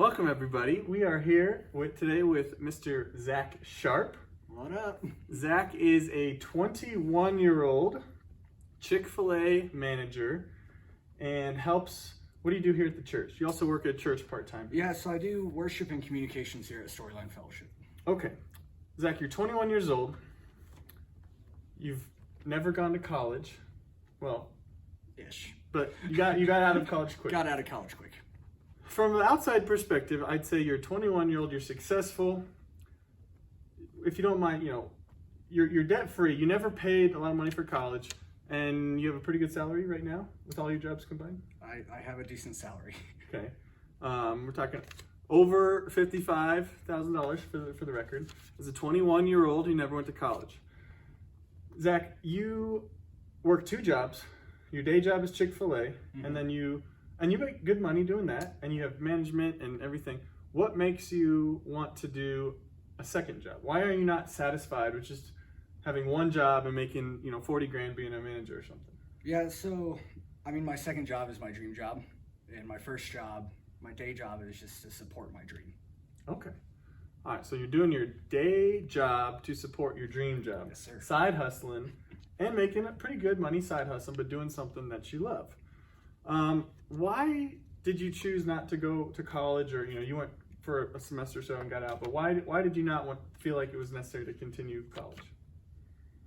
Welcome everybody. We are here today with Mr. Zack Sharp. What up? Zack is a 21-year-old Chick-fil-A manager and helps. What do you do here at the church? You also work at church part-time. Yeah, so I do worship and communications here at Storyline Fellowship. Okay. Zack, you're 21 years old. You've never gone to college. Well, Ish. but you got out of college quick. Got out of college quick. From the outside perspective, I'd say you're 21-year-old, you're successful. If you don't mind, you're debt-free. You never paid a lot of money for college, and you have a pretty good salary right now with all your jobs combined? I have a decent salary. Okay. We're talking over $55,000 for the record. As a 21-year-old who never went to college. Zack, you work two jobs. Your day job is Chick-fil-A, and then you make good money doing that, and you have management and everything. What makes you want to do a second job? Why are you not satisfied with just having one job and making, 40 grand being a manager or something? Yeah, so, my second job is my dream job, and my first job, my day job, is just to support my dream. Okay. All right, so you're doing your day job to support your dream job. Yes, sir. Side hustling and making a pretty good money side hustle, but doing something that you love. Why did you choose not to go to college, or you went for a semester or so and got out? But why did you not feel like it was necessary to continue college?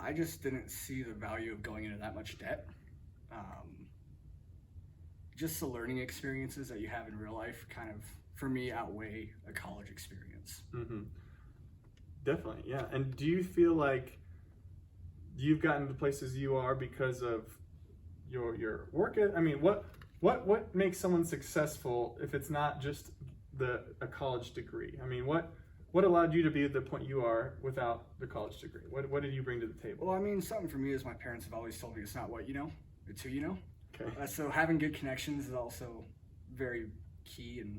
I just didn't see the value of going into that much debt. Just the learning experiences that you have in real life kind of, for me, outweigh a college experience. Mm-hmm. Definitely, yeah. And do you feel like you've gotten to places you are because of your work? What makes someone successful if it's not just a college degree? What allowed you to be at the point you are without the college degree? What did you bring to the table? Well, something for me is my parents have always told me it's not what you know, it's who you know. Okay. So having good connections is also very key in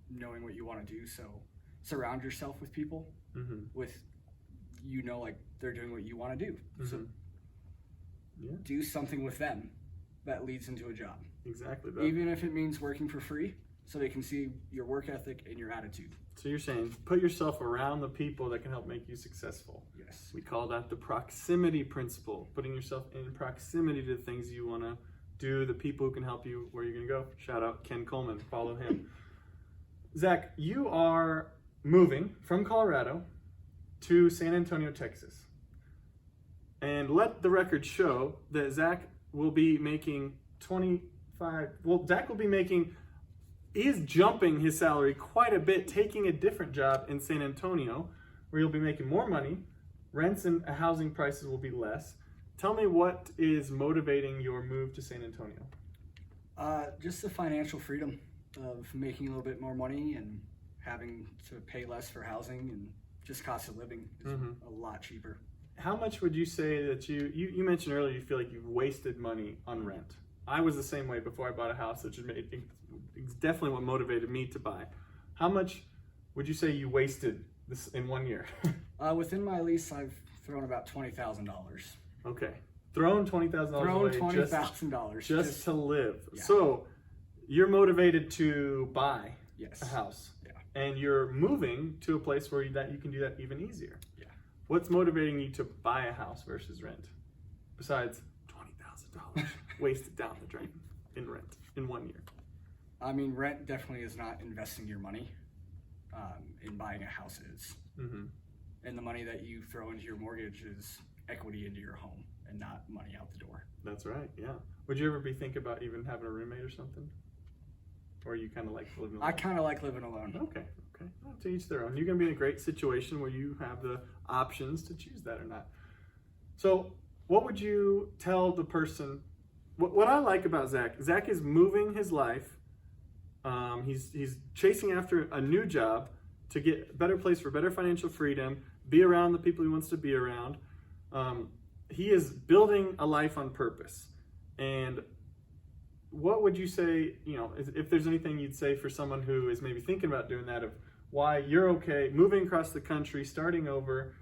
knowing what you want to do. So surround yourself with people with, like they're doing what you want to do. Mm-hmm. So yeah. Do something with them that leads into a job. Exactly. Even if it means working for free, so they can see your work ethic and your attitude. So you're saying put yourself around the people that can help make you successful. Yes. We call that the proximity principle, putting yourself in proximity to the things you want to do, the people who can help you where you're going to go. Shout out Ken Coleman, follow him. Zack, you are moving from Colorado to San Antonio, Texas. And let the record show that Zack will be making is jumping his salary quite a bit, taking a different job in San Antonio, where you'll be making more money. Rents and housing prices will be less. Tell me what is motivating your move to San Antonio? Just the financial freedom of making a little bit more money and having to pay less for housing, and just cost of living is a lot cheaper. How much would you say that you mentioned earlier you feel like you've wasted money on rent? I was the same way before I bought a house, which it's definitely what motivated me to buy. How much would you say you wasted this in 1 year? Within my lease, I've thrown about $20,000. Okay, thrown $20,000 away. $20,000 just to live. Yeah. So you're motivated to buy Yes. a house, Yeah. and you're moving to a place where you can do that even easier. Yeah. What's motivating you to buy a house versus rent, besides $20,000 wasted down the drain in rent in 1 year? Rent definitely is not investing your money. In buying a house is. Mm-hmm. And the money that you throw into your mortgage is equity into your home and not money out the door. That's right, yeah. Would you ever be thinking about even having a roommate or something? Or you kind of like living alone? I kind of like living alone. Okay. Well, to each their own. You're going to be in a great situation where you have the options to choose that or not. So what would you tell the person? What I like about Zack is moving his life. He's chasing after a new job to get a better place for better financial freedom, be around the people he wants to be around. He is building a life on purpose. And what would you say, if there's anything you'd say for someone who is maybe thinking about doing that, of why you're okay moving across the country, starting over,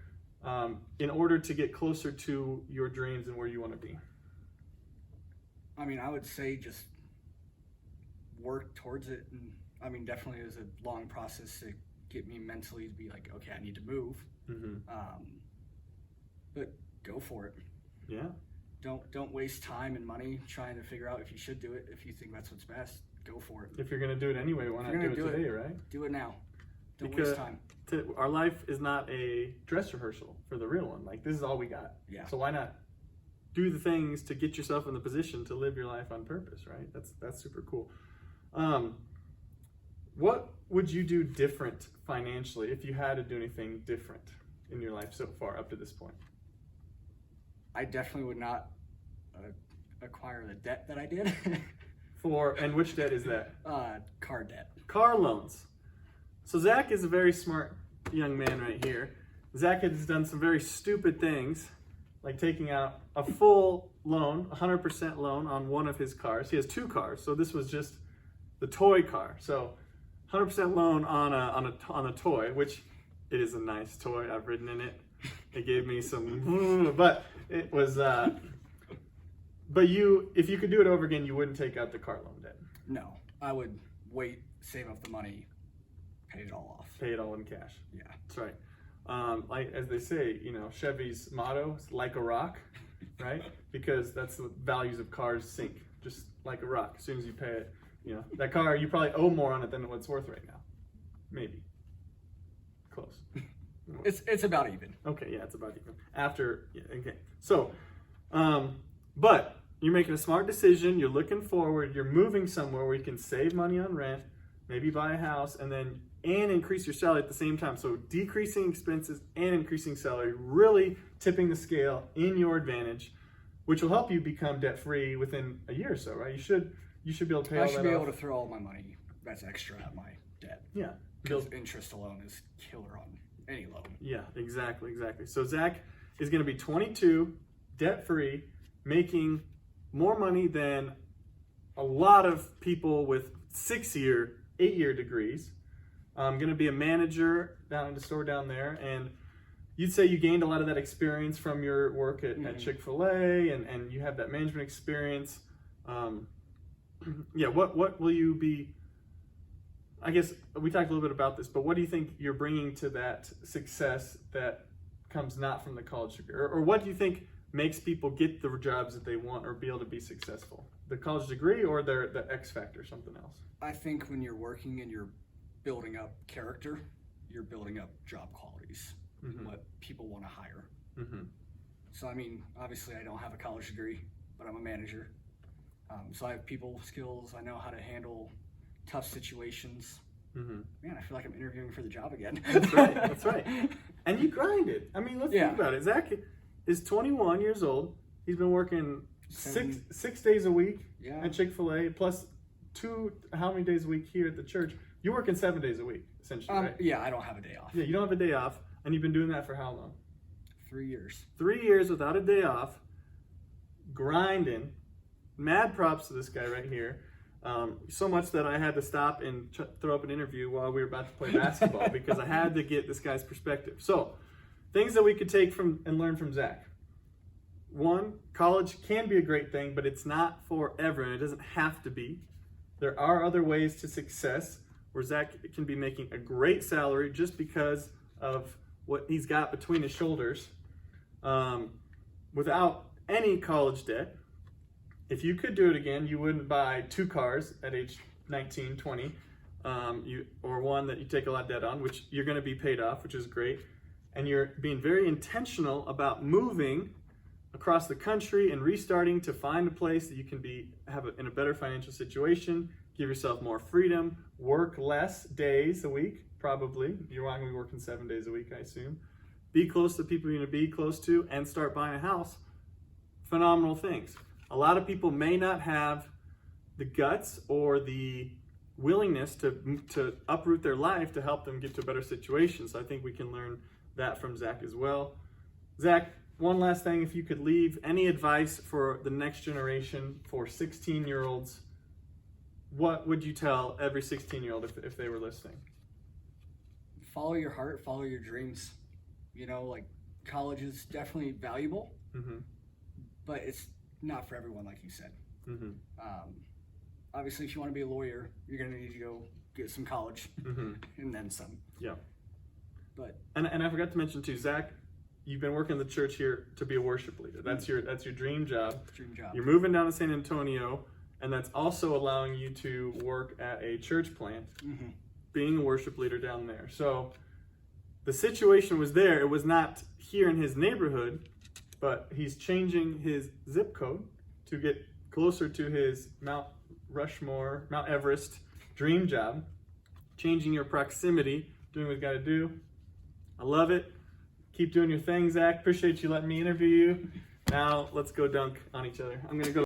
in order to get closer to your dreams and where you want to be? I would say just work towards it and I mean, definitely it was a long process to get me mentally to be like, okay, I need to move. But go for it. Yeah. Don't waste time and money trying to figure out if you should do it. If you think that's what's best, go for it. If you're going to do it anyway, why not do it today, right? Do it now. Don't because waste time. Our life is not a dress rehearsal for the real one. Like, this is all we got. Yeah. So why not do the things to get yourself in the position to live your life on purpose, right? That's super cool. What would you do different financially if you had to do anything different in your life so far up to this point? I definitely would not acquire the debt that I did. And which debt is that? Car debt. Car loans. So Zach is a very smart young man right here. Zach has done some very stupid things, like taking out a full loan, 100% loan on one of his cars. He has 2 cars, so this was just the toy car. So 100% loan on a toy, which it is a nice toy. I've ridden in it. It gave me some, but it was. But if you could do it over again, you wouldn't take out the car loan debt. No, I would wait, save up the money, pay it all off. Pay it all in cash. Yeah, that's right. Like as they say, Chevy's motto is "like a rock," right? Because that's the values of cars sink, just like a rock. As soon as you pay it, that car you probably owe more on it than what it's worth right now. Maybe. Close. It's about even. Okay, yeah, it's about even. Okay. So, but you're making a smart decision, you're looking forward, you're moving somewhere where you can save money on rent, maybe buy a house, and increase your salary at the same time. So decreasing expenses and increasing salary, really tipping the scale in your advantage, which will help you become debt-free within a year or so, right? You should be able to pay all that off. I should be able to throw all my money that's extra at my debt. Yeah. Because interest alone is killer on any loan. Yeah, exactly. So Zach is going to be 22, debt-free, making more money than a lot of people with 6-year, 8-year degrees. I'm going to be a manager down in the store down there, and you'd say you gained a lot of that experience from your work at Chick-fil-A, and you have that management experience. What will you be? I guess we talked a little bit about this, but what do you think you're bringing to that success that comes not from the college degree? Or what do you think makes people get the jobs that they want or be able to be successful? The college degree or the X factor, something else? I think when you're working and you're building up character, you're building up job qualities, what people want to hire. So, I mean, obviously I don't have a college degree, but I'm a manager. So I have people skills. I know how to handle tough situations. Man, I feel like I'm interviewing for the job again. That's right. And you grinded. I mean, let's think about it. Zach is 21 years old. He's been working six days a week at Chick-fil-A, plus how many days a week here at the church? You're working 7 days a week, essentially, right? Yeah, I don't have a day off. Yeah, you don't have a day off, and you've been doing that for how long? 3 years. 3 years without a day off, grinding. Mad props to this guy right here. So much that I had to stop and throw up an interview while we were about to play basketball because I had to get this guy's perspective. So, things that we could take from and learn from Zach. 1, college can be a great thing, but it's not for everyone. It doesn't have to be. There are other ways to success where Zach can be making a great salary just because of what he's got between his shoulders without any college debt. If you could do it again, you wouldn't buy 2 cars at age 19, 20, or one that you take a lot of debt on, which you're going to be paid off, which is great. And you're being very intentional about moving across the country and restarting to find a place that you can have in a better financial situation, give yourself more freedom, work less days a week, probably. You're not going to be working 7 days a week, I assume. Be close to people you're going to be close to and start buying a house. Phenomenal things. A lot of people may not have the guts or the willingness to uproot their life to help them get to a better situation. So I think we can learn that from Zach as well. Zach, one last thing, if you could leave any advice for the next generation for 16-year-olds, what would you tell every 16-year-old if they were listening? Follow your heart, follow your dreams. Like college is definitely valuable, but it's not for everyone, like you said. Obviously, if you want to be a lawyer, you're going to need to go get some college, and then some. Yeah. But and I forgot to mention too, Zach, you've been working in the church here to be a worship leader. That's your dream job. Dream job. You're moving down to San Antonio, and that's also allowing you to work at a church plant, being a worship leader down there. So the situation was there. It was not here in his neighborhood, but he's changing his zip code to get closer to his Mount Everest dream job, changing your proximity, doing what you got to do. I love it. Keep doing your thing, Zach. Appreciate you letting me interview you. Now let's go dunk on each other. I'm going to go